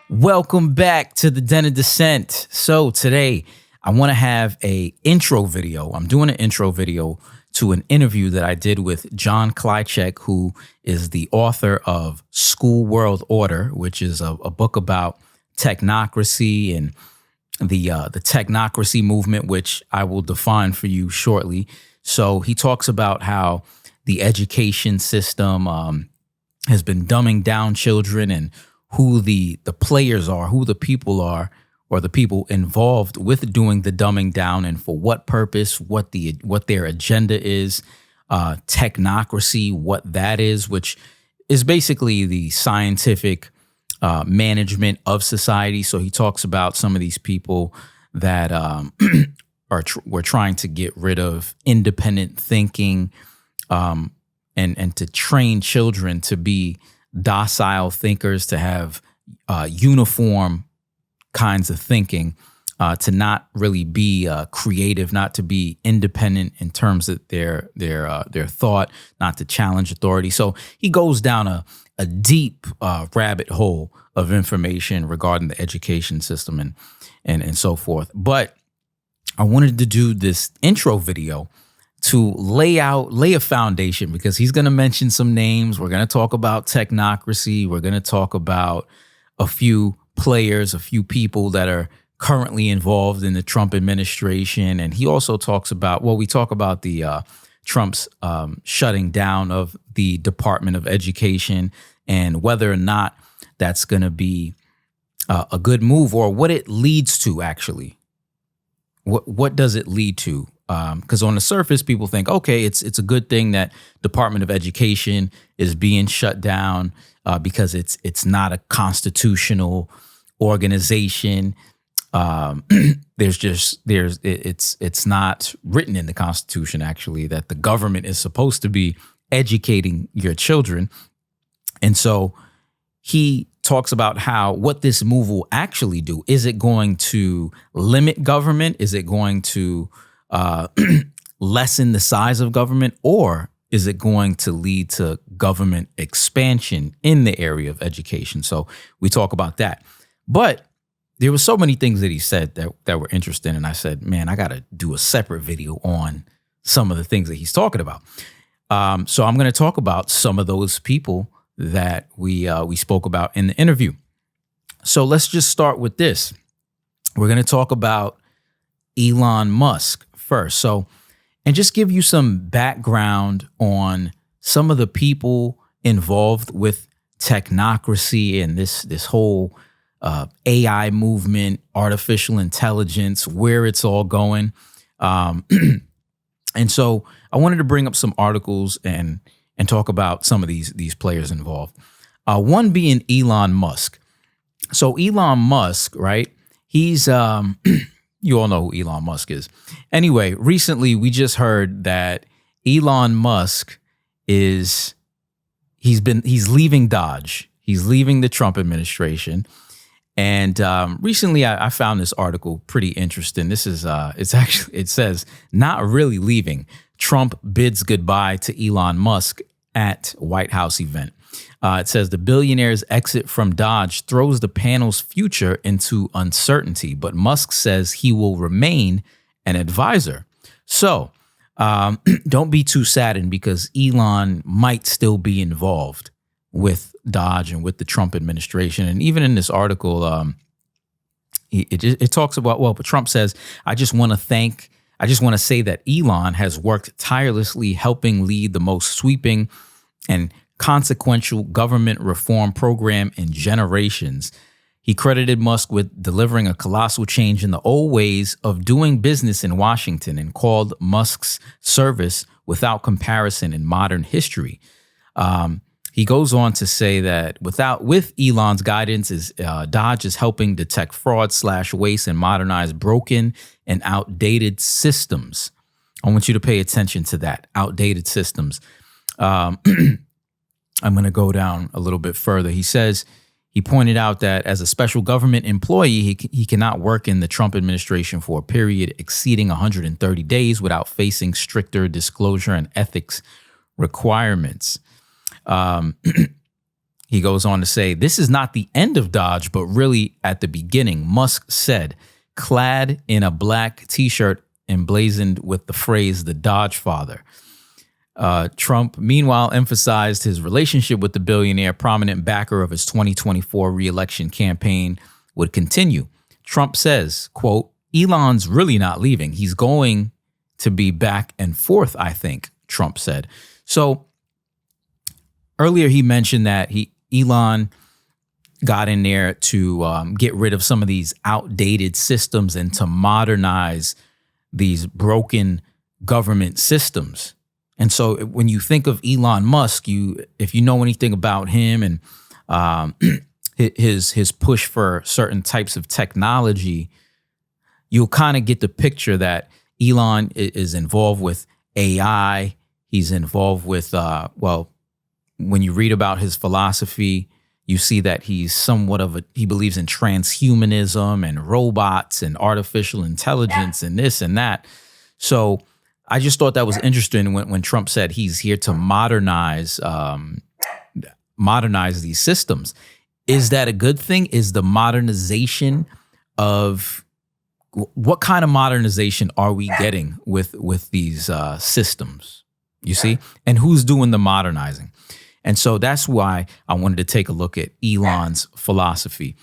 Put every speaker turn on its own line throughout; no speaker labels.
Welcome back to the Den of Descent. So today I want to have a intro video. I'm doing an intro video to an interview that I did with John Klyczek, who is the author of School World Order, which is a book about technocracy and the technocracy movement, which I will define for you shortly. So he talks about how the education system has been dumbing down children and who the players are, who the people are, or the people involved with doing the dumbing down and for what purpose, what their agenda is, technocracy, what that is, which is basically the scientific management of society. So he talks about some of these people that we're trying to get rid of independent thinking and to train children to be docile thinkers, to have uniform kinds of thinking, to not really be creative, not to be independent in terms of their thought, not to challenge authority. So he goes down a deep rabbit hole of information regarding the education system and so forth. But I wanted to do this intro video to lay a foundation, because he's going to mention some names. We're going to talk about technocracy. We're going to talk about a few players, a few people that are currently involved in the Trump administration. And he also talks about, we talk about the Trump's shutting down of the Department of Education and whether or not that's going to be a good move, or what it leads to, actually. What does it lead to? Because on the surface, people think, okay, it's a good thing that Department of Education is being shut down because it's not a constitutional organization. It's not written in the Constitution, actually, that the government is supposed to be educating your children. And so he talks about what this move will actually do. Is it going to limit government? Is it going to lessen the size of government, or is it going to lead to government expansion in the area of education? So we talk about that. But there were so many things that he said that were interesting. And I said, man, I got to do a separate video on some of the things that he's talking about. So I'm going to talk about some of those people that we spoke about in the interview. So let's just start with this. We're going to talk about Elon Musk first. So, and just give you some background on some of the people involved with technocracy and this whole AI movement, artificial intelligence, where it's all going. And so I wanted to bring up some articles and talk about some of these players involved. One being Elon Musk. So Elon Musk, right? He's you all know who Elon Musk is. Anyway, recently we just heard that Elon Musk he's leaving Dodge. He's leaving the Trump administration. And recently I found this article pretty interesting. This is it says, not really leaving. Trump bids goodbye to Elon Musk at White House event. It says the billionaire's exit from Dodge throws the panel's future into uncertainty, but Musk says he will remain an advisor. So don't be too saddened, because Elon might still be involved with Dodge and with the Trump administration. And even in this article, it talks about, but Trump says, I just want to say that Elon has worked tirelessly helping lead the most sweeping and consequential government reform program in generations. He credited Musk with delivering a colossal change in the old ways of doing business in Washington and called Musk's service without comparison in modern history. He goes on to say that with Elon's guidance, Dodge is helping detect fraud, slash waste, and modernize broken and outdated systems. I want you to pay attention to that, outdated systems. I'm going to go down a little bit further. He pointed out that as a special government employee, he cannot work in the Trump administration for a period exceeding 130 days without facing stricter disclosure and ethics requirements. he goes on to say, this is not the end of Dodge, but really at the beginning, Musk said, clad in a black T-shirt emblazoned with the phrase, the Dodge Father. Trump, meanwhile, emphasized his relationship with the billionaire, prominent backer of his 2024 re-election campaign, would continue. Trump says, quote, Elon's really not leaving. He's going to be back and forth, I think, Trump said. So earlier he mentioned that Elon got in there to get rid of some of these outdated systems and to modernize these broken government systems. And so when you think of Elon Musk, if you know anything about him and his push for certain types of technology, you'll kind of get the picture that Elon is involved with AI. He's involved with, when you read about his philosophy, you see that he's he believes in transhumanism and robots and artificial intelligence and this and that. So I just thought that was interesting when Trump said he's here to modernize these systems. Is that a good thing? Is the modernization of what kind of modernization are we getting with these systems? You see, and who's doing the modernizing? And so that's why I wanted to take a look at Elon's philosophy.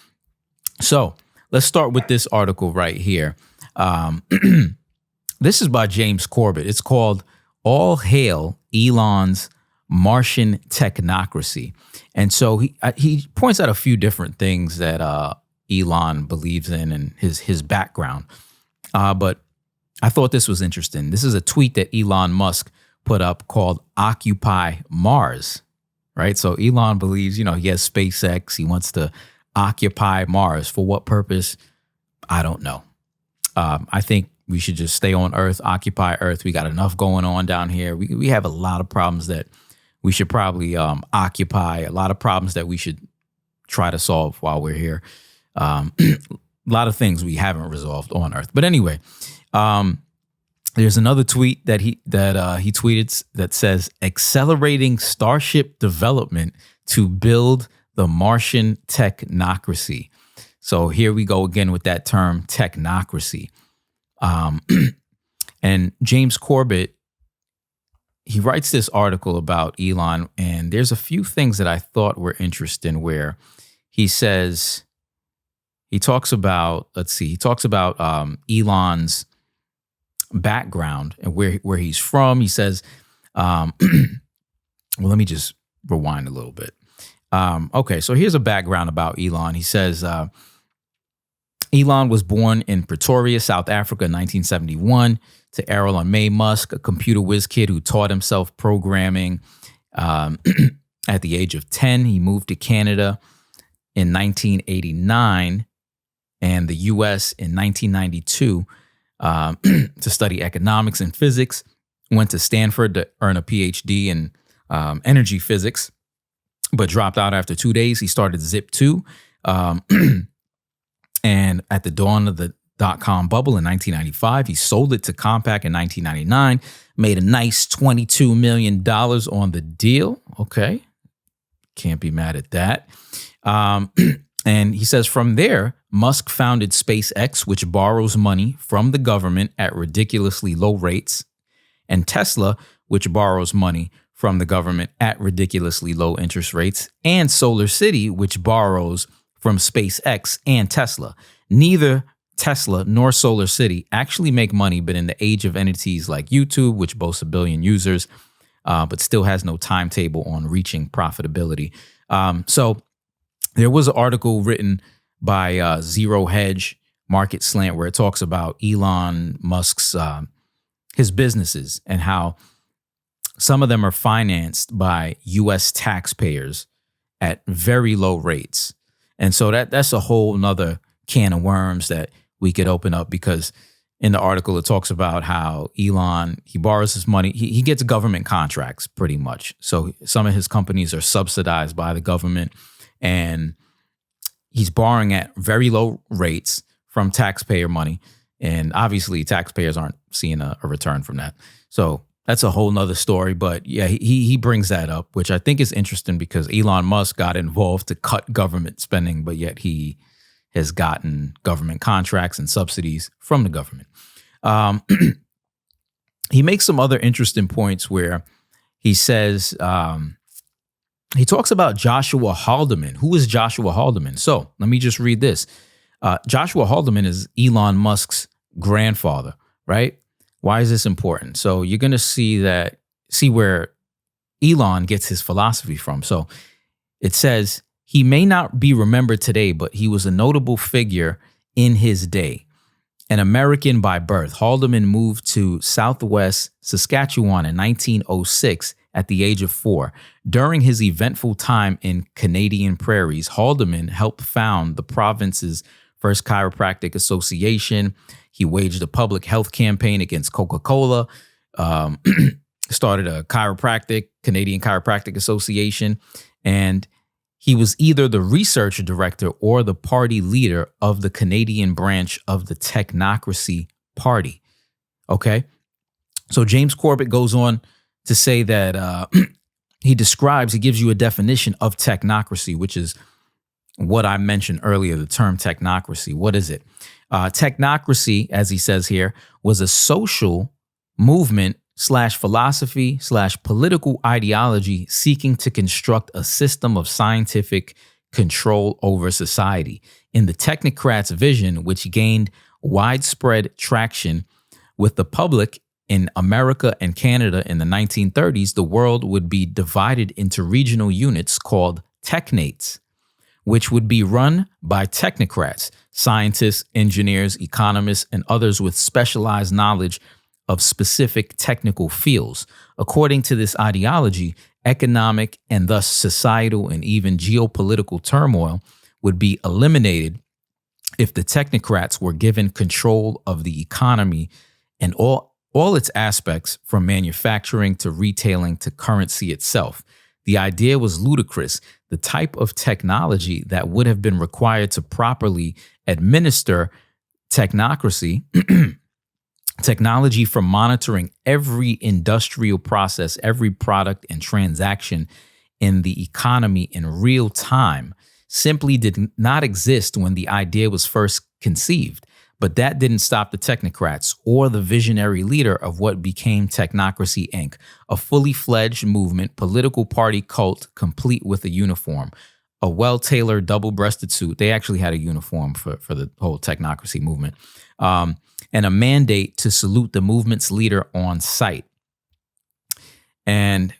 So let's start with this article right here. This is by James Corbett. It's called All Hail Elon's Martian Technocracy. And so he points out a few different things that Elon believes in and his background. But I thought this was interesting. This is a tweet that Elon Musk put up called Occupy Mars, right? So Elon believes, he has SpaceX. He wants to occupy Mars. For what purpose? I don't know. I think we should just stay on Earth, occupy Earth. We got enough going on down here. We have a lot of problems that we should probably occupy, a lot of problems that we should try to solve while we're here. A lot of things we haven't resolved on Earth. But anyway, there's another tweet that he tweeted that says, accelerating Starship development to build the Martian technocracy. So here we go again with that term, technocracy. And James Corbett, he writes this article about Elon, and there's a few things that I thought were interesting where he talks about Elon's background and where he's from. He says, well, let me just rewind a little bit. Okay, so here's a background about Elon. He says, Elon was born in Pretoria, South Africa in 1971 to Elon Musk, a computer whiz kid who taught himself programming at the age of 10. He moved to Canada in 1989 and the U.S. in 1992 to study economics and physics. Went to Stanford to earn a PhD in energy physics, but dropped out after 2 days. He started Zip2. And at the dawn of the dot-com bubble in 1995, he sold it to Compaq in 1999, made a nice $22 million on the deal. Okay, can't be mad at that. And he says from there, Musk founded SpaceX, which borrows money from the government at ridiculously low rates, and Tesla, which borrows money from the government at ridiculously low interest rates, and Solar City, which borrows from SpaceX and Tesla. Neither Tesla nor Solar City actually make money, but in the age of entities like YouTube, which boasts 1 billion users, but still has no timetable on reaching profitability. So there was an article written by Zero Hedge Market Slant where it talks about Elon Musk's his businesses and how some of them are financed by U.S. taxpayers at very low rates. And so that's a whole nother can of worms that we could open up, because in the article it talks about how Elon, he borrows his money. He gets government contracts pretty much. So some of his companies are subsidized by the government, and he's borrowing at very low rates from taxpayer money. And obviously taxpayers aren't seeing a return from that. So that's a whole nother story. But yeah, he brings that up, which I think is interesting because Elon Musk got involved to cut government spending, but yet he has gotten government contracts and subsidies from the government. He makes some other interesting points where he says, he talks about Joshua Haldeman. Who is Joshua Haldeman? So let me just read this. Joshua Haldeman is Elon Musk's grandfather, right? Why is this important? So you're going to see where Elon gets his philosophy from. So it says, he may not be remembered today, but he was a notable figure in his day. An American by birth, Haldeman moved to Southwest Saskatchewan in 1906 at the age of 4. During his eventful time in Canadian prairies, Haldeman helped found the province's first chiropractic association. He waged a public health campaign against Coca-Cola, started a Canadian Chiropractic Association, and he was either the research director or the party leader of the Canadian branch of the Technocracy Party. Okay. So James Corbett goes on to say that he gives you a definition of technocracy, which is what I mentioned earlier, the term technocracy. What is it? Technocracy, as he says here, was a social movement / philosophy / political ideology seeking to construct a system of scientific control over society. In the technocrats' vision, which gained widespread traction with the public in America and Canada in the 1930s, the world would be divided into regional units called technates, which would be run by technocrats, scientists, engineers, economists, and others with specialized knowledge of specific technical fields. According to this ideology, economic and thus societal and even geopolitical turmoil would be eliminated if the technocrats were given control of the economy and all its aspects, from manufacturing to retailing to currency itself. The idea was ludicrous. The type of technology that would have been required to properly administer technocracy, technology for monitoring every industrial process, every product and transaction in the economy in real time, simply did not exist when the idea was first conceived. But that didn't stop the technocrats or the visionary leader of what became Technocracy Inc., a fully fledged movement, political party cult, complete with a uniform, a well-tailored double-breasted suit. They actually had a uniform for the whole technocracy movement, and a mandate to salute the movement's leader on sight. And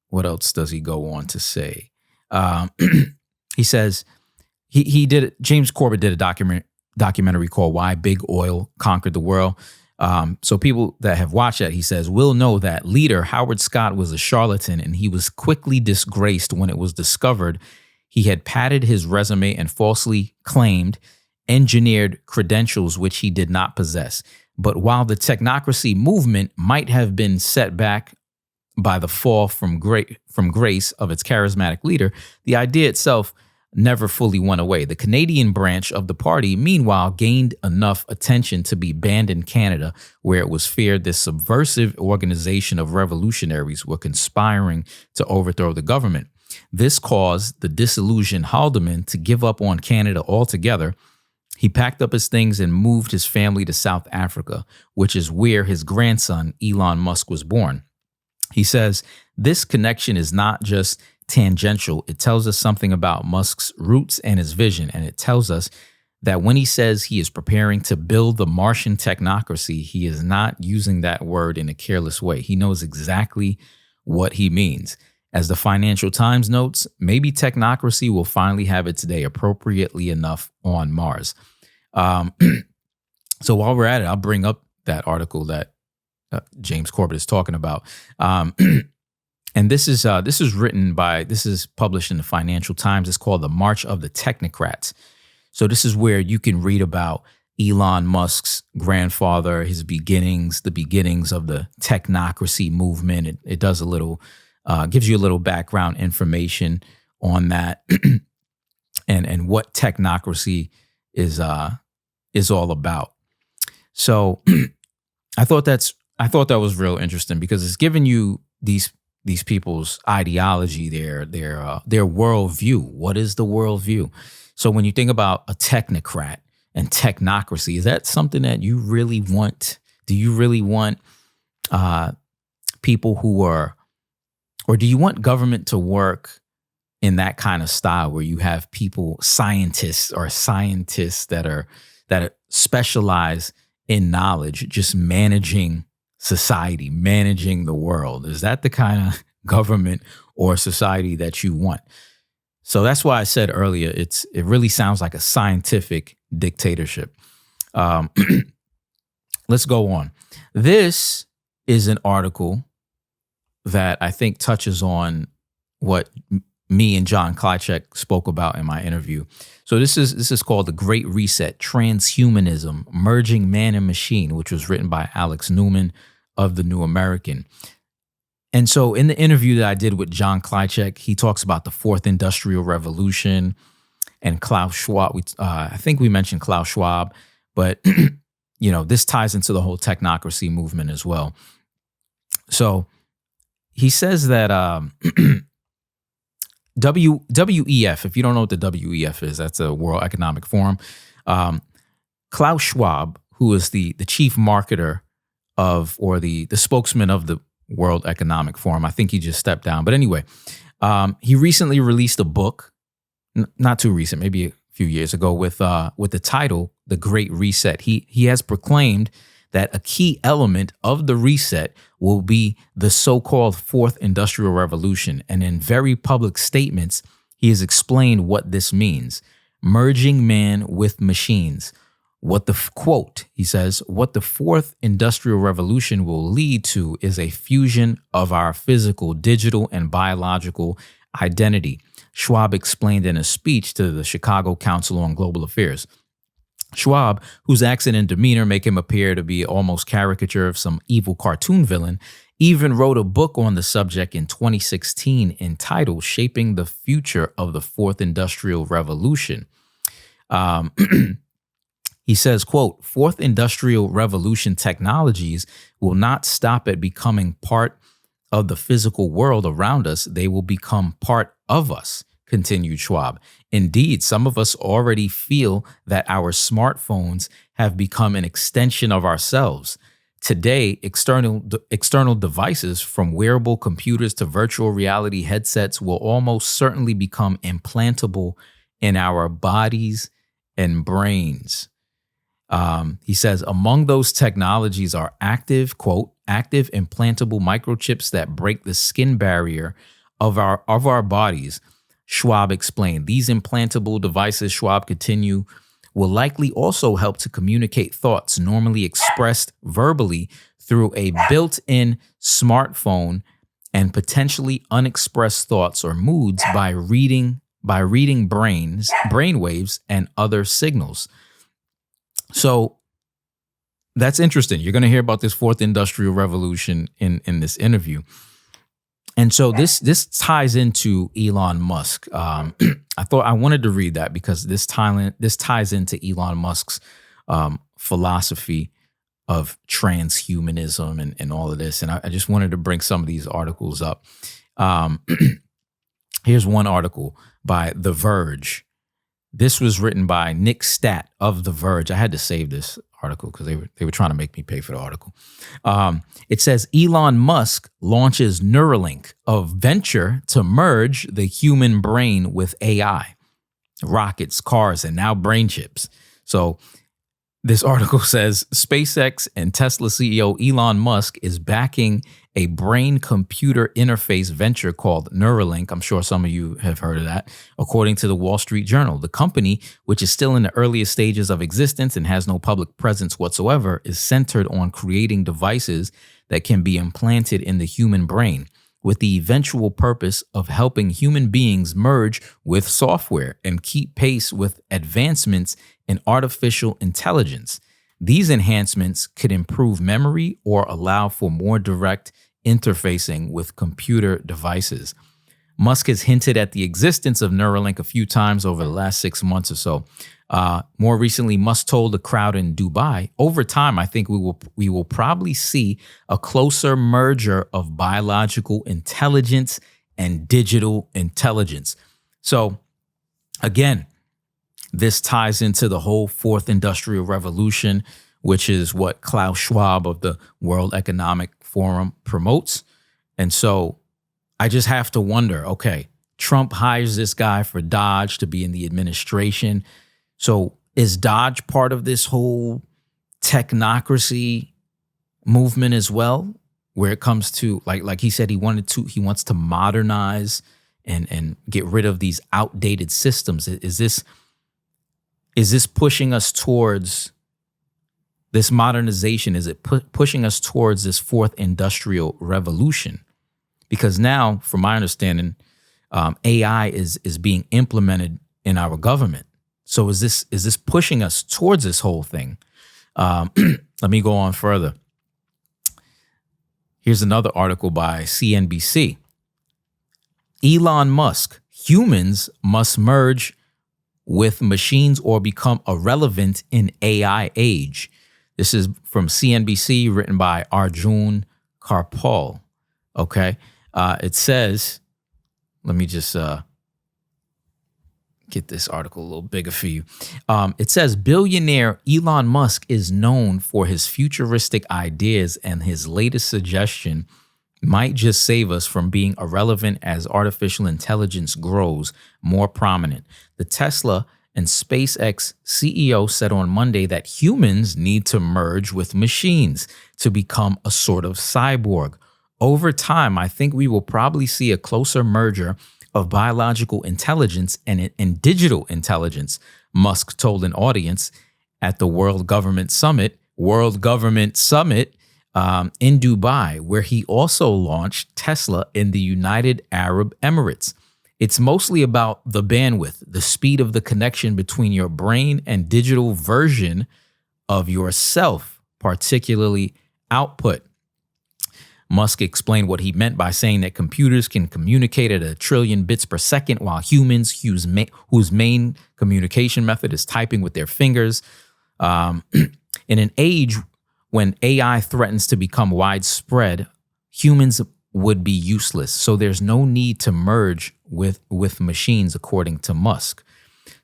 what else does he go on to say? He says James Corbett did a documentary called Why Big Oil Conquered the World. So people that have watched that, he says, will know that leader Howard Scott was a charlatan, and he was quickly disgraced when it was discovered he had padded his resume and falsely claimed engineered credentials which he did not possess. But while the technocracy movement might have been set back by the fall from grace of its charismatic leader, the idea itself never fully went away. The Canadian branch of the party, meanwhile, gained enough attention to be banned in Canada, where it was feared this subversive organization of revolutionaries were conspiring to overthrow the government. This caused the disillusioned Haldeman to give up on Canada altogether. He packed up his things and moved his family to South Africa, which is where his grandson, Elon Musk, was born. He says, this connection is not just tangential. It tells us something about Musk's roots and his vision. And it tells us that when he says he is preparing to build the Martian technocracy, he is not using that word in a careless way. He knows exactly what he means. As the Financial Times notes, maybe technocracy will finally have its day appropriately enough on Mars. So while we're at it, I'll bring up that article that James Corbett is talking about. And this is published in the Financial Times. It's called The March of the Technocrats. So this is where you can read about Elon Musk's grandfather, his beginnings, the beginnings of the technocracy movement. It does a little, gives you a little background information on that and what technocracy is all about. So I thought that's I thought that was real interesting because it's giving you these people's ideology, their worldview. What is the worldview? So when you think about a technocrat and technocracy, is that something that you really want? Do you really want people who are, or do you want government to work in that kind of style where you have people, scientists that specialize in knowledge, just managing society, managing the world? Is that the kind of government or society that you want? So that's why I said earlier, it really sounds like a scientific dictatorship. Let's go on. This is an article that I think touches on what me and John Klyczek spoke about in my interview. So this is called The Great Reset, Transhumanism, Merging Man and Machine, which was written by Alex Newman of The New American. And so in the interview that I did with John Klyczek, he talks about the Fourth Industrial Revolution and Klaus Schwab. I think we mentioned Klaus Schwab, but this ties into the whole technocracy movement as well. So he says that WEF, if you don't know what the WEF is, that's a World Economic Forum. Klaus Schwab, who is the chief marketer or the spokesman of the World Economic Forum, I think he just stepped down. But anyway, he recently released a book, not too recent, maybe a few years ago, with the title The Great Reset. He has proclaimed that a key element of the reset will be the so-called Fourth Industrial Revolution. And in very public statements, he has explained what this means: merging man with machines. He says, what the Fourth Industrial Revolution will lead to is a fusion of our physical, digital, and biological identity, Schwab explained in a speech to the Chicago Council on Global Affairs. Schwab, whose accent and demeanor make him appear to be almost caricature of some evil cartoon villain, even wrote a book on the subject in 2016 entitled Shaping the Future of the Fourth Industrial Revolution. He says, quote, Fourth Industrial Revolution technologies will not stop at becoming part of the physical world around us. They will become part of us, continued Schwab. Indeed, some of us already feel that our smartphones have become an extension of ourselves. Today, external devices, from wearable computers to virtual reality headsets, will almost certainly become implantable in our bodies and brains. He says, among those technologies are active implantable microchips that break the skin barrier of our bodies. Schwab explained. These implantable devices, Schwab continued, will likely also help to communicate thoughts normally expressed verbally through a built-in smartphone and potentially unexpressed thoughts or moods by reading brainwaves and other signals. So that's interesting. You're going to hear about this Fourth Industrial Revolution in this interview. And so this ties into Elon Musk. I thought I wanted to read that because this ties into Elon Musk's philosophy of transhumanism and all of this. And I just wanted to bring some of these articles up. Here's one article by The Verge. This was written by Nick Stat of The Verge. I had to save this article because they were trying to make me pay for the article. It says Elon Musk launches Neuralink, a venture to merge the human brain with AI, rockets, cars, and now brain chips. So this article says SpaceX and Tesla CEO Elon Musk is backing a brain-computer interface venture called Neuralink. I'm sure some of you have heard of that. According to the Wall Street Journal, the company, which is still in the earliest stages of existence and has no public presence whatsoever, is centered on creating devices that can be implanted in the human brain, with the eventual purpose of helping human beings merge with software and keep pace with advancements in artificial intelligence. These enhancements could improve memory or allow for more direct interfacing with computer devices. Musk has hinted at the existence of Neuralink a few times over the last 6 months or so. More recently, Musk told the crowd in Dubai, over time, I think we will probably see a closer merger of biological intelligence and digital intelligence. So again, this ties into the whole fourth industrial revolution, which is what Klaus Schwab of the World Economic Forum promotes. And so I just have to wonder, okay, Trump hires this guy for Dodge to be in the administration. So is Dodge part of this whole technocracy movement as well, where it comes to, like he said, he wants to modernize and get rid of these outdated systems? Is this pushing us towards this modernization? Is it pushing us towards this fourth industrial revolution? Because now, from my understanding, AI is being implemented in our government. So is this pushing us towards this whole thing? Let me go on further. Here's another article by CNBC. Elon Musk, humans must merge with machines or become irrelevant in AI age. This is from CNBC, written by Arjun Karpal. Okay. It says, let me just get this article a little bigger for you. It says billionaire Elon Musk is known for his futuristic ideas, and his latest suggestion might just save us from being irrelevant as artificial intelligence grows more prominent. The Tesla and SpaceX CEO said on Monday that humans need to merge with machines to become a sort of cyborg. Over time, I think we will probably see a closer merger of biological intelligence and digital intelligence, Musk told an audience at the World Government Summit in Dubai, where he also launched Tesla in the United Arab Emirates. It's mostly about the bandwidth, the speed of the connection between your brain and digital version of yourself, particularly output. Musk explained what he meant by saying that computers can communicate at 1 trillion bits per second, while humans, whose main communication method is typing with their fingers. In an age when AI threatens to become widespread, humans would be useless. So there's no need to merge with machines, according to Musk.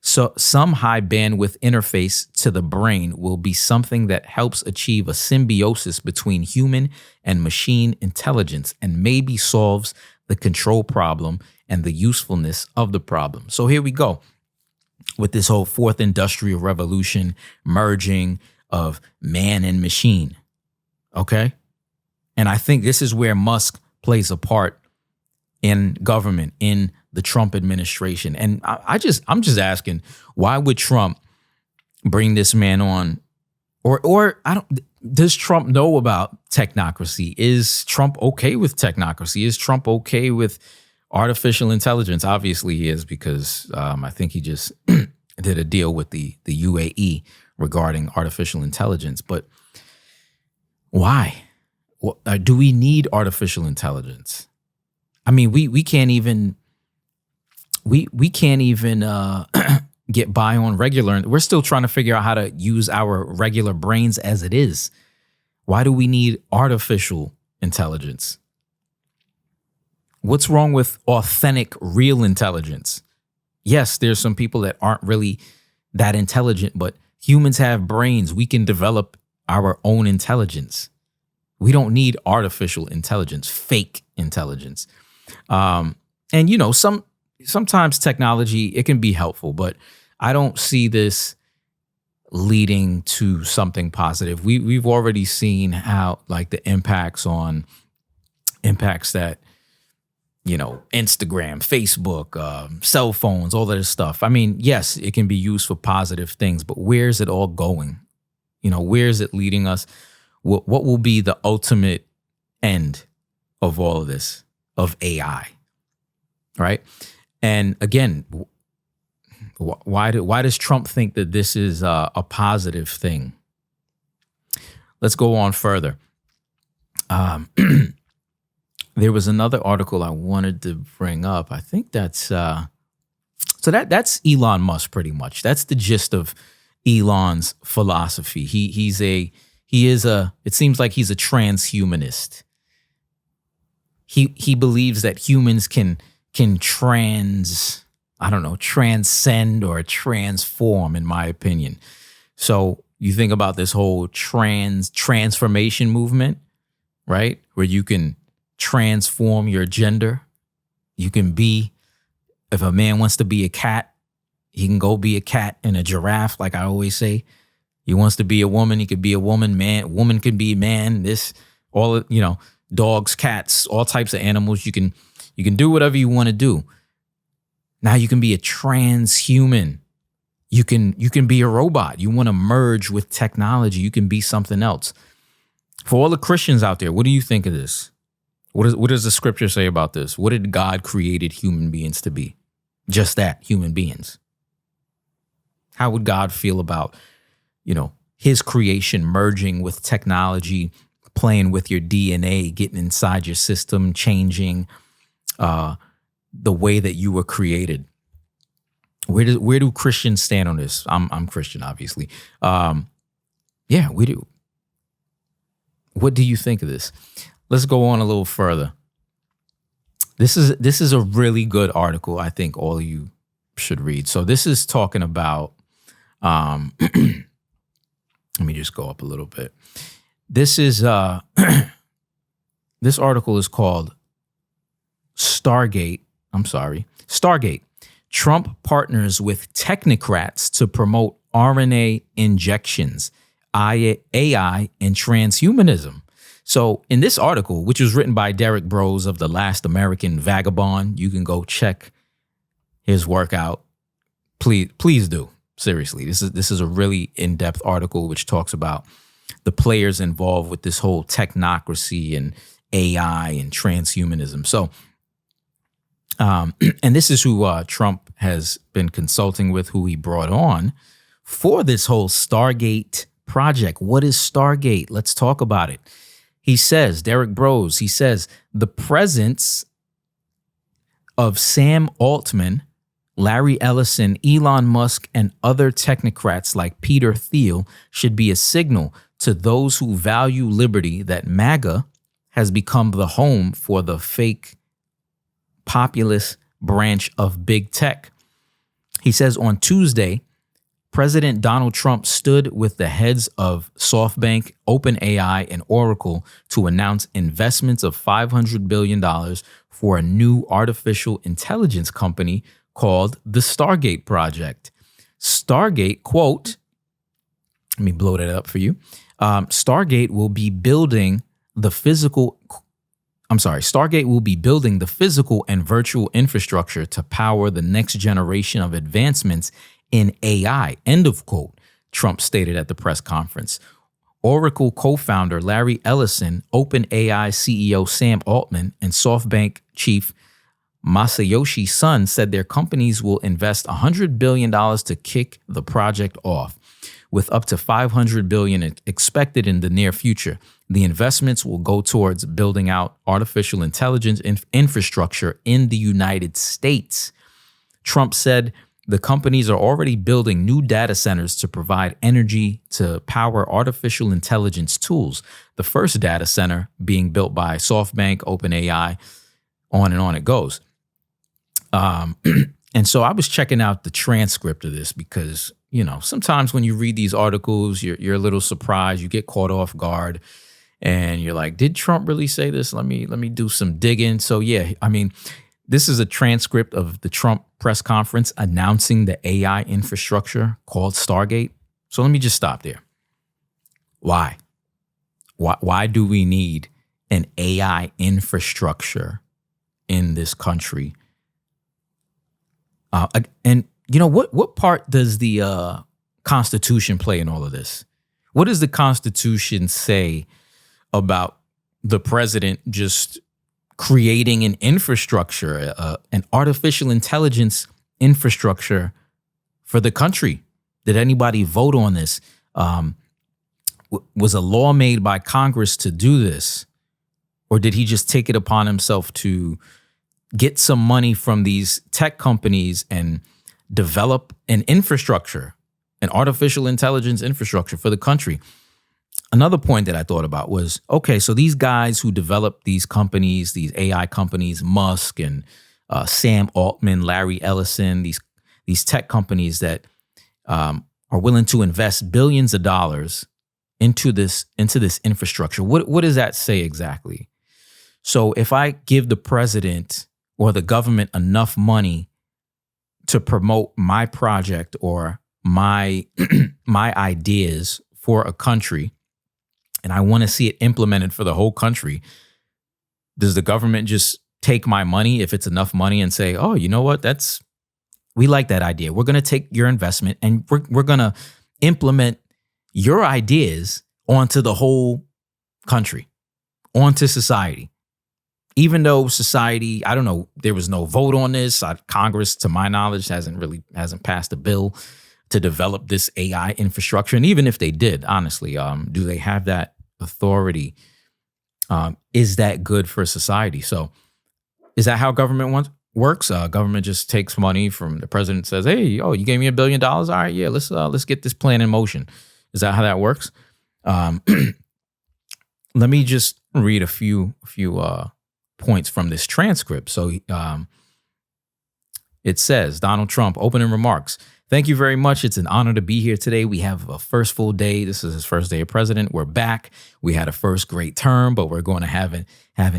So some high bandwidth interface to the brain will be something that helps achieve a symbiosis between human and machine intelligence, and maybe solves the control problem and the usefulness of the problem. So here we go with this whole fourth industrial revolution, merging of man and machine. Okay. And I think this is where Musk plays a part in government, in the Trump administration. And I'm just asking, why would Trump bring this man on? Or does Trump know about technocracy? Is Trump okay with technocracy? Is Trump okay with artificial intelligence? Obviously he is, because I think he just did a deal with the UAE regarding artificial intelligence. But why? Do we need artificial intelligence? I mean, we can't even get by on regular. We're still trying to figure out how to use our regular brains as it is. Why do we need artificial intelligence? What's wrong with authentic, real intelligence? Yes, there's some people that aren't really that intelligent, but humans have brains. We can develop our own intelligence. We don't need artificial intelligence, fake intelligence. And you know, sometimes technology, it can be helpful, but I don't see this leading to something positive. We've already seen how, like, the impacts that, you know, Instagram, Facebook, cell phones, all that stuff. I mean, yes, it can be used for positive things, but where's it all going? You know, where is it leading us? What will be the ultimate end of all of this, of AI, right? And again, why does Trump think that this is a positive thing? Let's go on further. There was another article I wanted to bring up. I think that's that's Elon Musk pretty much. That's the gist of Elon's philosophy. It seems like he's a transhumanist. He believes that humans can transcend or transform, in my opinion. So you think about this whole transformation movement, right? Where you can transform your gender. You can be, if a man wants to be a cat, he can go be a cat and a giraffe, like I always say. He wants to be a woman, he could be a woman. Woman could be a man. Dogs, cats, all types of animals. You can do whatever you want to do. Now you can be a transhuman. You can be a robot. You want to merge with technology. You can be something else. For all the Christians out there, what do you think of this? What does the scripture say about this? What did God created human beings to be? Just that, human beings. How would God feel about, his creation merging with technology, playing with your DNA, getting inside your system, changing the way that you were created? Where do Christians stand on this? I'm Christian, obviously. We do. What do you think of this? Let's go on a little further. This is a really good article. I think all of you should read. So this is talking about. Let me just go up a little bit. This is this article is called Stargate. Stargate. Trump partners with technocrats to promote RNA injections, AI, and transhumanism. So in this article, which was written by Derek Bros of The Last American Vagabond, you can go check his work out. Please do. Seriously, this is a really in-depth article which talks about the players involved with this whole technocracy and AI and transhumanism. So, and this is who Trump has been consulting with, who he brought on for this whole Stargate project. What is Stargate? Let's talk about it. He says, Derek Bros, he says, the presence of Sam Altman, Larry Ellison, Elon Musk, and other technocrats like Peter Thiel should be a signal to those who value liberty that MAGA has become the home for the fake populist branch of big tech. He says on Tuesday, President Donald Trump stood with the heads of SoftBank, OpenAI, and Oracle to announce investments of $500 billion for a new artificial intelligence company called the Stargate Project. Stargate, quote, let me blow that up for you. Stargate will be building the physical and virtual infrastructure to power the next generation of advancements in AI, end of quote, Trump stated at the press conference. Oracle co-founder Larry Ellison, OpenAI CEO Sam Altman, and SoftBank chief Masayoshi Son said their companies will invest $100 billion to kick the project off, with up to $500 billion expected in the near future. The investments will go towards building out artificial intelligence infrastructure in the United States. Trump said the companies are already building new data centers to provide energy to power artificial intelligence tools. The first data center being built by SoftBank, OpenAI, on and on it goes. And so I was checking out the transcript of this because, sometimes when you read these articles, you're a little surprised. You get caught off guard and you're like, did Trump really say this? Let me do some digging. So, this is a transcript of the Trump press conference announcing the AI infrastructure called Stargate. So let me just stop there. Why? Why do we need an AI infrastructure in this country? And what part does the Constitution play in all of this? What does the Constitution say about the president just creating an infrastructure, an artificial intelligence infrastructure for the country? Did anybody vote on this? Was a law made by Congress to do this? Or did he just take it upon himself to get some money from these tech companies and develop an infrastructure, an artificial intelligence infrastructure for the country? Another point that I thought about was, okay, so these guys who develop these companies, these AI companies, Musk and Sam Altman, Larry Ellison, these tech companies that are willing to invest billions of dollars into this infrastructure. What does that say exactly? So if I give the president or the government enough money to promote my project or my my ideas for a country, and I want to see it implemented for the whole country, does the government just take my money, if it's enough money, and say, oh, you know what, we like that idea. We're going to take your investment and we're going to implement your ideas onto the whole country, onto society. Even though society, I don't know, there was no vote on this. Congress, to my knowledge, hasn't passed a bill to develop this AI infrastructure. And even if they did, honestly, do they have that authority? Is that good for society? So is that how government works? Government just takes money from the president, says, hey, you gave me $1 billion? All right, yeah, let's get this plan in motion. Is that how that works? Let me just read a few points from this transcript. So it says, Donald Trump, opening remarks. Thank you very much. It's an honor to be here today. We have a first full day. This is his first day of president. We're back. We had a first great term, but we're going to have an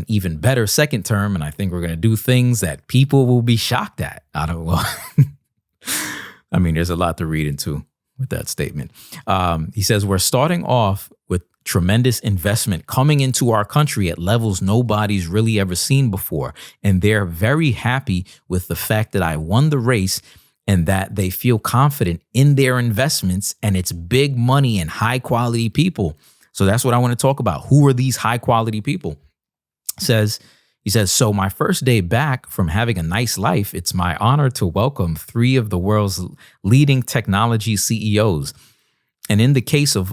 even better second term. And I think we're going to do things that people will be shocked at. I mean, there's a lot to read into with that statement. He says, we're starting off with tremendous investment coming into our country at levels nobody's really ever seen before. And they're very happy with the fact that I won the race and that they feel confident in their investments, and it's big money and high quality people. So that's what I want to talk about. Who are these high quality people? He says, so my first day back from having a nice life, it's my honor to welcome 3 of the world's leading technology CEOs. And in the case of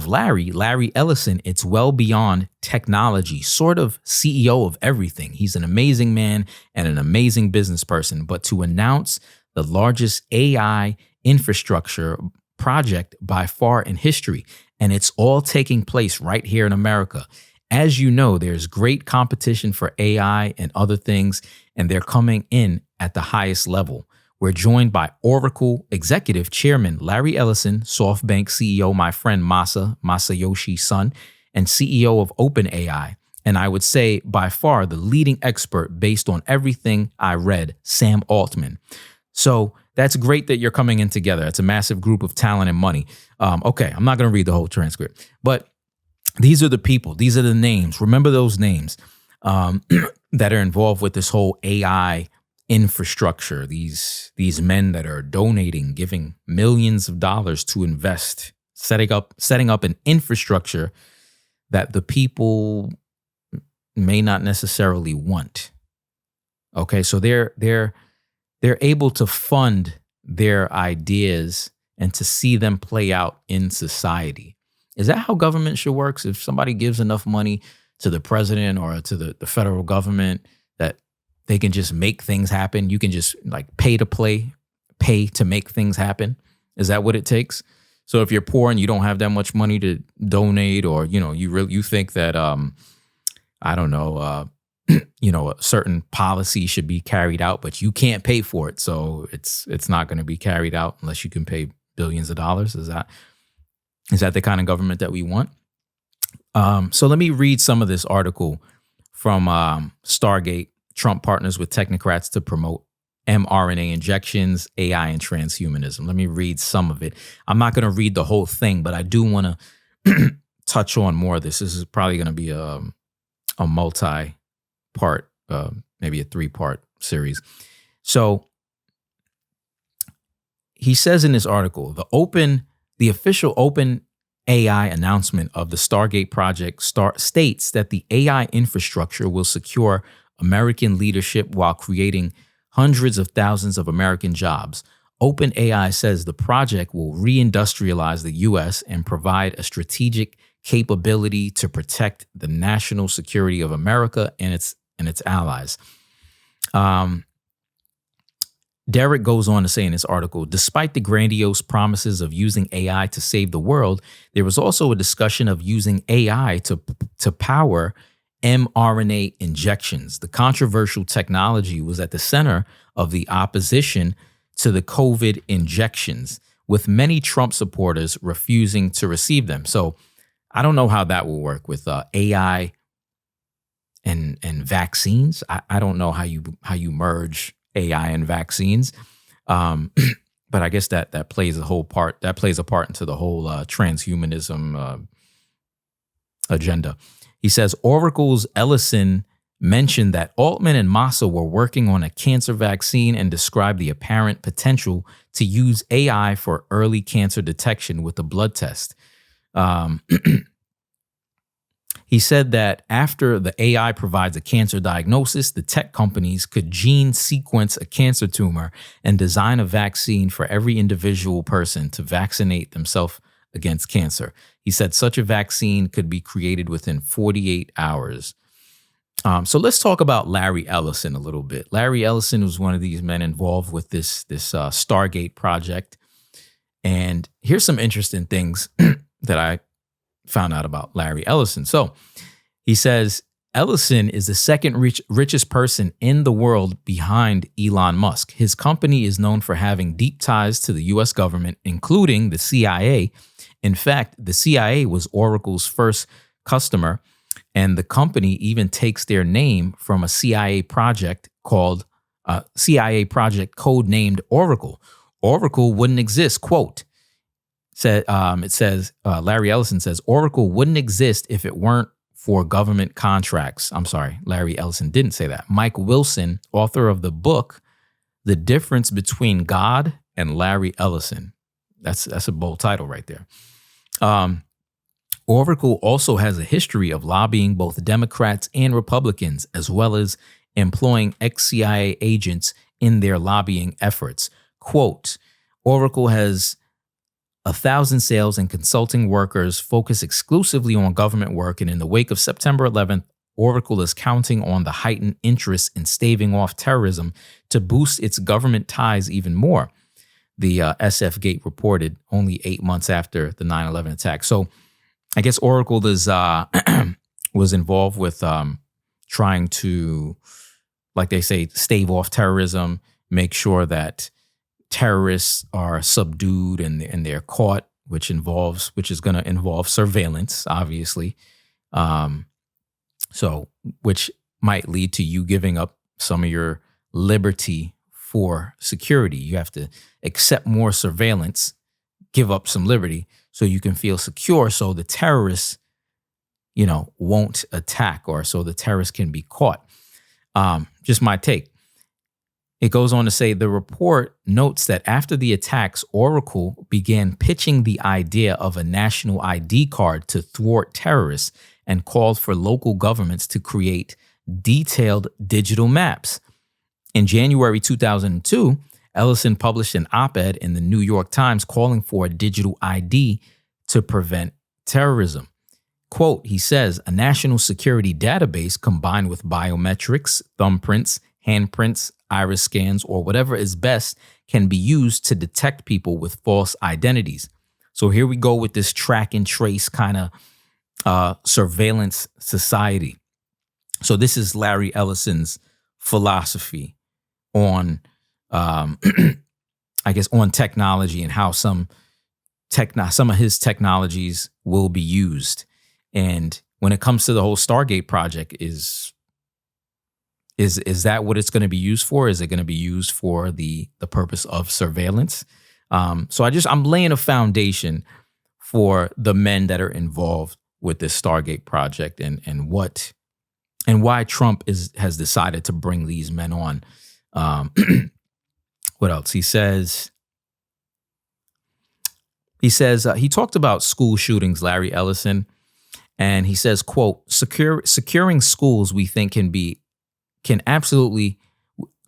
Larry Ellison, it's well beyond technology, sort of CEO of everything. He's an amazing man and an amazing business person. But to announce the largest AI infrastructure project by far in history, and it's all taking place right here in America. As you know, there's great competition for AI and other things, and they're coming in at the highest level. We're joined by Oracle Executive Chairman Larry Ellison, SoftBank CEO, my friend Masayoshi Son, and CEO of OpenAI. And I would say by far the leading expert based on everything I read, Sam Altman. So that's great that you're coming in together. It's a massive group of talent and money. Okay, I'm not going to read the whole transcript, but these are the people. These are the names. Remember those names that are involved with this whole AI infrastructure. These men that are donating, giving millions of dollars to invest, setting up an infrastructure that the people may not necessarily want. Okay, so they're able to fund their ideas and to see them play out in society. Is that how government should work? If somebody gives enough money to the president or to the federal government that they can just make things happen, you can just like pay to make things happen? Is that what it takes? So if you're poor and you don't have that much money to donate, or you think that a certain policy should be carried out, but you can't pay for it, so it's not going to be carried out unless you can pay billions of dollars. Is that the kind of government that we want? So let me read some of this article from Stargate. Trump partners with technocrats to promote mRNA injections, AI, and transhumanism. Let me read some of it. I'm not going to read the whole thing, but I do want to touch on more of this. This is probably going to be a multi-part, maybe a 3-part series. So he says in this article, the official open AI announcement of the Stargate project states that the AI infrastructure will secure American leadership while creating hundreds of thousands of American jobs. OpenAI says the project will reindustrialize the U.S. and provide a strategic capability to protect the national security of America and its allies. Derek goes on to say in this article, despite the grandiose promises of using AI to save the world, there was also a discussion of using AI to power mRNA injections. The controversial technology was at the center of the opposition to the COVID injections, with many Trump supporters refusing to receive them. So I don't know how that will work with AI and vaccines. I don't know how you merge AI and vaccines, but I guess that plays a part into the whole transhumanism agenda. He says Oracle's Ellison mentioned that Altman and Massa were working on a cancer vaccine and described the apparent potential to use AI for early cancer detection with a blood test. He said that after the AI provides a cancer diagnosis, the tech companies could gene sequence a cancer tumor and design a vaccine for every individual person to vaccinate themselves against cancer. He said such a vaccine could be created within 48 hours. So let's talk about Larry Ellison a little bit. Larry Ellison was one of these men involved with this Stargate project. And here's some interesting things that I found out about Larry Ellison. So he says Ellison is the second richest person in the world behind Elon Musk. His company is known for having deep ties to the U.S. government, including the CIA. In fact, the CIA was Oracle's first customer, and the company even takes their name from a CIA project codenamed Oracle. Oracle wouldn't exist, quote. Larry Ellison says, Oracle wouldn't exist if it weren't for government contracts. I'm sorry, Larry Ellison didn't say that. Mike Wilson, author of the book, The Difference Between God and Larry Ellison. That's a bold title right there. Oracle also has a history of lobbying both Democrats and Republicans, as well as employing ex-CIA agents in their lobbying efforts. Quote, Oracle has 1,000 sales and consulting workers focus exclusively on government work, and in the wake of September 11th, Oracle is counting on the heightened interest in staving off terrorism to boost its government ties even more, the SF Gate reported only 8 months after the 9/11 attack. So I guess Oracle was involved with trying to, like they say, stave off terrorism, make sure that terrorists are subdued and they're caught, which is going to involve surveillance, obviously. So which might lead to you giving up some of your liberty for security. You have to accept more surveillance, give up some liberty so you can feel secure, so the terrorists, won't attack, or so the terrorists can be caught. Just my take. It goes on to say the report notes that after the attacks, Oracle began pitching the idea of a national ID card to thwart terrorists and called for local governments to create detailed digital maps. In January 2002, Ellison published an op-ed in the New York Times calling for a digital ID to prevent terrorism. Quote, he says, a national security database combined with biometrics, thumbprints, handprints, iris scans, or whatever is best can be used to detect people with false identities. So here we go with this track and trace kind of surveillance society. So this is Larry Ellison's philosophy on, on technology and how some of his technologies will be used. And when it comes to the whole Stargate project, is that what it's going to be used for? Is it going to be used for the purpose of surveillance? So I'm laying a foundation for the men that are involved with this Stargate project and why Trump has decided to bring these men on. What else? He says he talked about school shootings, Larry Ellison, and he says, quote, securing schools we think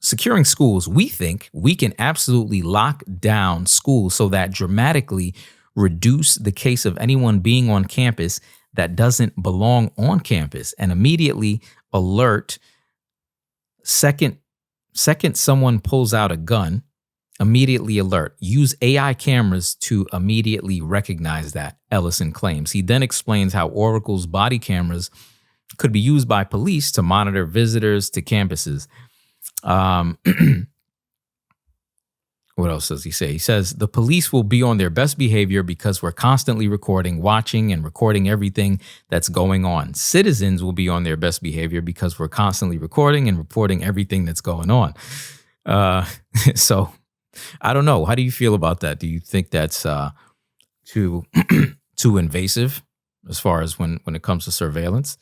securing schools, we think we can absolutely lock down schools so that dramatically reduce the case of anyone being on campus that doesn't belong on campus and immediately alert. Second someone pulls out a gun, immediately alert. Use AI cameras to immediately recognize that, Ellison claims. He then explains how Oracle's body cameras could be used by police to monitor visitors to campuses. What else does he say? He says, the police will be on their best behavior because we're constantly recording, watching, and recording everything that's going on. Citizens will be on their best behavior because we're constantly recording and reporting everything that's going on. So I don't know. How do you feel about that? Do you think that's too invasive as far as when it comes to surveillance?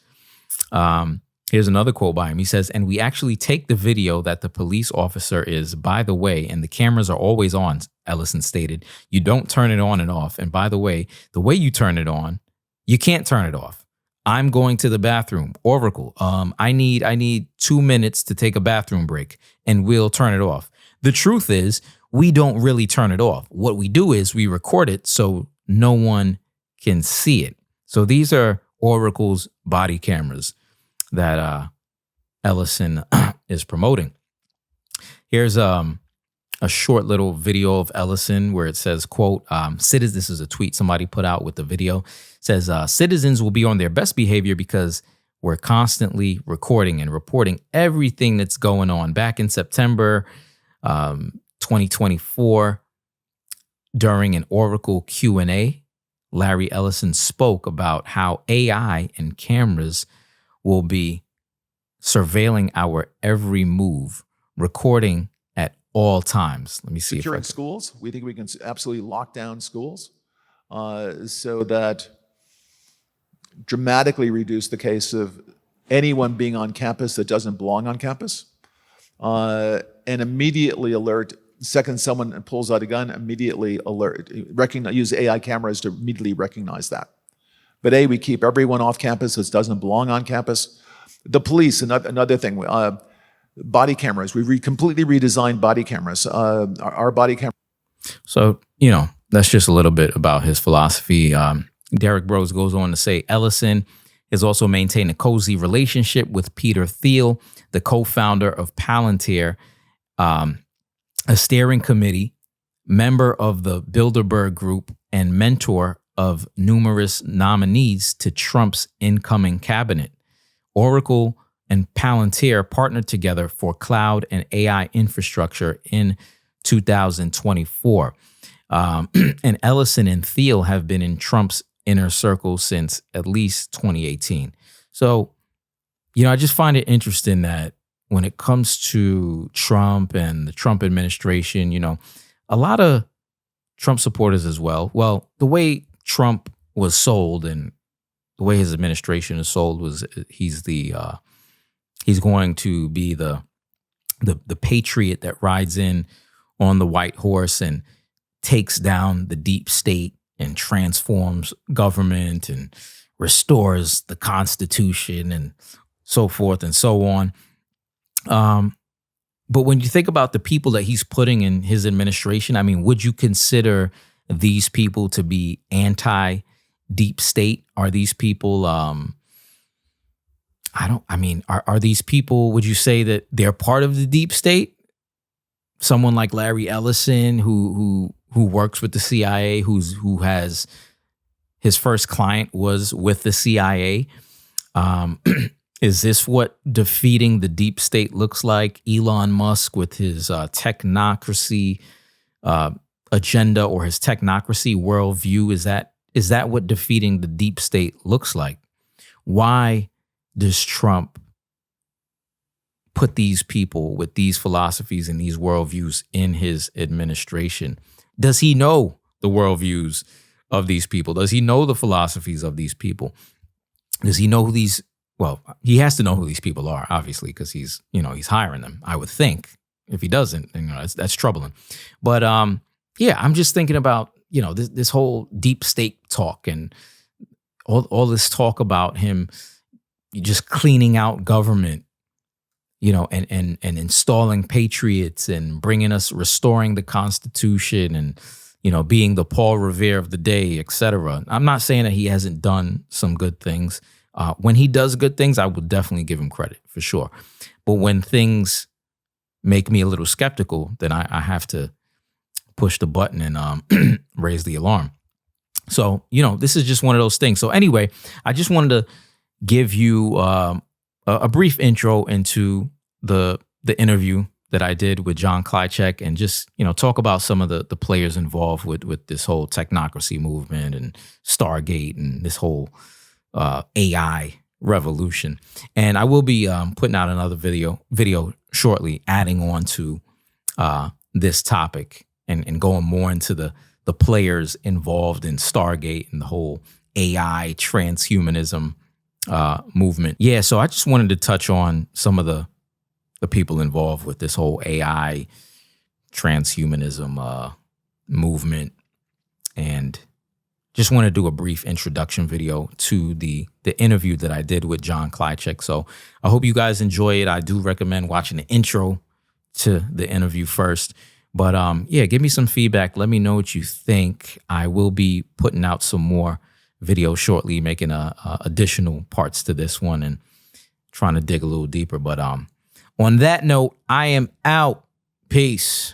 Here's another quote by him. He says, and we actually take the video that the police officer is, by the way, and the cameras are always on, Ellison stated. You don't turn it on and off. And by the way you turn it on, you can't turn it off. I'm going to the bathroom. Oracle, I need 2 minutes to take a bathroom break and we'll turn it off. The truth is, we don't really turn it off. What we do is we record it so no one can see it. So these are Oracle's body cameras that Ellison is promoting. Here's a short little video of Ellison where it says, quote, citizens, this is a tweet somebody put out with the video. It says, citizens will be on their best behavior because we're constantly recording and reporting everything that's going on. Back in September 2024, during an Oracle Q&A, Larry Ellison spoke about how AI and cameras will be surveilling our every move, recording at all times. Let me see.
Securing schools. We think we can absolutely lock down schools so that dramatically reduce the case of anyone being on campus that doesn't belong on campus, and immediately alert. Second someone pulls out a gun, immediately alert. Use AI cameras to immediately recognize that. But we keep everyone off campus that doesn't belong on campus. The police, another thing, body cameras. We completely redesigned body cameras. Our body camera.
So, that's just a little bit about his philosophy. Derek Rose goes on to say, Ellison has also maintained a cozy relationship with Peter Thiel, the co-founder of Palantir, a steering committee, member of the Bilderberg Group, and mentor of numerous nominees to Trump's incoming cabinet. Oracle and Palantir partnered together for cloud and AI infrastructure in 2024. And Ellison and Thiel have been in Trump's inner circle since at least 2018. So, I just find it interesting that when it comes to Trump and the Trump administration, a lot of Trump supporters as well. Well, the way Trump was sold and the way his administration is sold was he's going to be the patriot that rides in on the white horse and takes down the deep state and transforms government and restores the Constitution and so forth and so on. But when you think about the people that he's putting in his administration, I mean, would you consider these people to be anti-deep state? Are these people, are these people, would you say that they're part of the deep state? Someone like Larry Ellison, who works with the CIA, who has his first client was with the CIA. Is this what defeating the deep state looks like? Elon Musk with his technocracy agenda or his technocracy worldview, is that what defeating the deep state looks like? Why does Trump put these people with these philosophies and these worldviews in his administration? Does he know the worldviews of these people? Does he know the philosophies of these people? Does he know who these? Well, he has to know who these people are, obviously, because he's hiring them, I would think. If he doesn't, that's troubling. But I'm just thinking about, this whole deep state talk and all this talk about him just cleaning out government, and installing patriots and restoring the Constitution and being the Paul Revere of the day, etc. I'm not saying that he hasn't done some good things. When he does good things, I will definitely give him credit for sure. But when things make me a little skeptical, then I have to push the button and raise the alarm. So, this is just one of those things. So anyway, I just wanted to give you a brief intro into the interview that I did with John Klyczek, and just, talk about some of the players involved with this whole technocracy movement and Stargate and this whole AI revolution. And I will be putting out another video shortly, adding on to this topic and going more into the players involved in Stargate and the whole AI transhumanism movement. Yeah, so I just wanted to touch on some of the people involved with this whole AI transhumanism movement, and just want to do a brief introduction video to the interview that I did with John Klyczek. So I hope you guys enjoy it. I do recommend watching the intro to the interview first. But yeah, give me some feedback. Let me know what you think. I will be putting out some more videos shortly, making additional parts to this one and trying to dig a little deeper. But on that note, I am out. Peace.